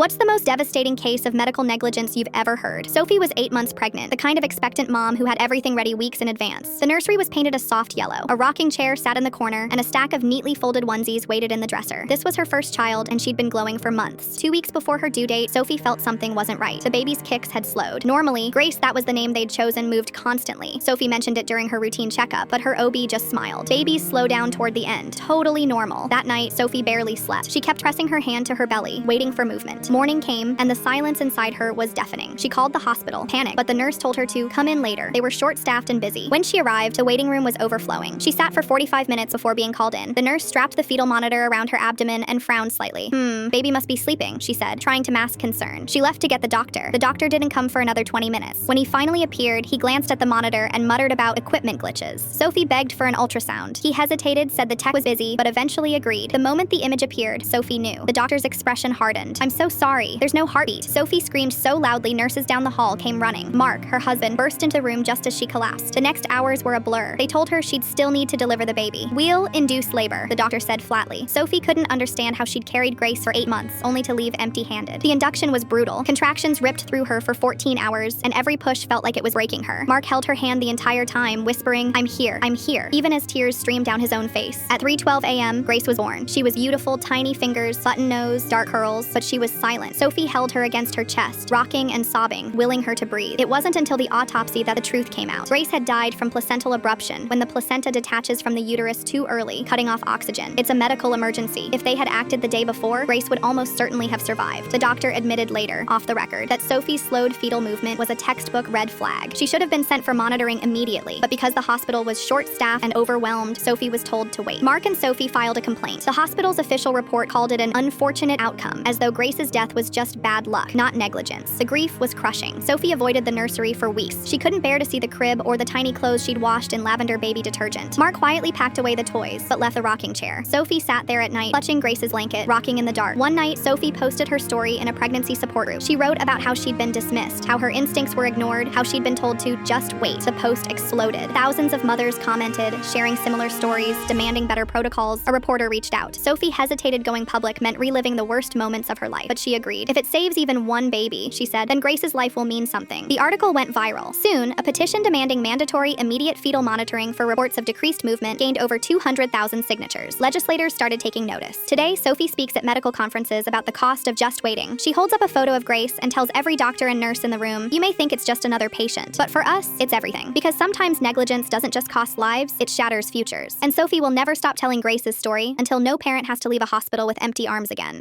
What's the most devastating case of medical negligence you've ever heard? Sophie was 8 months pregnant, the kind of expectant mom who had everything ready weeks in advance. The nursery was painted a soft yellow. A rocking chair sat in the corner, and a stack of neatly folded onesies waited in the dresser. This was her first child, and she'd been glowing for months. 2 weeks before her due date, Sophie felt something wasn't right. The baby's kicks had slowed. Normally, Grace, that was the name they'd chosen, moved constantly. Sophie mentioned it during her routine checkup, but her OB just smiled. Babies slow down toward the end. Totally normal. That night, Sophie barely slept. She kept pressing her hand to her belly, waiting for movement. Morning came, and the silence inside her was deafening. She called the hospital, panicked, but the nurse told her to come in later. They were short-staffed and busy. When she arrived, the waiting room was overflowing. She sat for 45 minutes before being called in. The nurse strapped the fetal monitor around her abdomen and frowned slightly. Baby must be sleeping, she said, trying to mask concern. She left to get the doctor. The doctor didn't come for another 20 minutes. When he finally appeared, he glanced at the monitor and muttered about equipment glitches. Sophie begged for an ultrasound. He hesitated, said the tech was busy, but eventually agreed. The moment the image appeared, Sophie knew. The doctor's expression hardened. "I'm so sorry. There's no heartbeat." Sophie screamed so loudly nurses down the hall came running. Mark, her husband, burst into the room just as she collapsed. The next hours were a blur. They told her she'd still need to deliver the baby. "Wheel-induced labor," the doctor said flatly. Sophie couldn't understand how she'd carried Grace for 8 months, only to leave empty-handed. The induction was brutal. Contractions ripped through her for 14 hours, and every push felt like it was breaking her. Mark held her hand the entire time, whispering, I'm here," even as tears streamed down his own face. At 3:12 a.m., Grace was born. She was beautiful, tiny fingers, button nose, dark curls, but she was silent. Sophie held her against her chest, rocking and sobbing, willing her to breathe. It wasn't until the autopsy that the truth came out. Grace had died from placental abruption, when the placenta detaches from the uterus too early, cutting off oxygen. It's a medical emergency. If they had acted the day before, Grace would almost certainly have survived. The doctor admitted later, off the record, that Sophie's slowed fetal movement was a textbook red flag. She should have been sent for monitoring immediately, but because the hospital was short-staffed and overwhelmed, Sophie was told to wait. Mark and Sophie filed a complaint. The hospital's official report called it an unfortunate outcome, as though Grace's death was just bad luck, not negligence. The grief was crushing. Sophie avoided the nursery for weeks. She couldn't bear to see the crib or the tiny clothes she'd washed in lavender baby detergent. Mark quietly packed away the toys, but left the rocking chair. Sophie sat there at night, clutching Grace's blanket, rocking in the dark. One night, Sophie posted her story in a pregnancy support group. She wrote about how she'd been dismissed, how her instincts were ignored, how she'd been told to just wait. The post exploded. Thousands of mothers commented, sharing similar stories, demanding better protocols. A reporter reached out. Sophie hesitated. Going public meant reliving the worst moments of her life, but she agreed. If it saves even one baby, she said, then Grace's life will mean something. The article went viral. Soon, a petition demanding mandatory immediate fetal monitoring for reports of decreased movement gained over 200,000 signatures. Legislators started taking notice. Today, Sophie speaks at medical conferences about the cost of just waiting. She holds up a photo of Grace and tells every doctor and nurse in the room, you may think it's just another patient, but for us, it's everything. Because sometimes negligence doesn't just cost lives, it shatters futures. And Sophie will never stop telling Grace's story until no parent has to leave a hospital with empty arms again.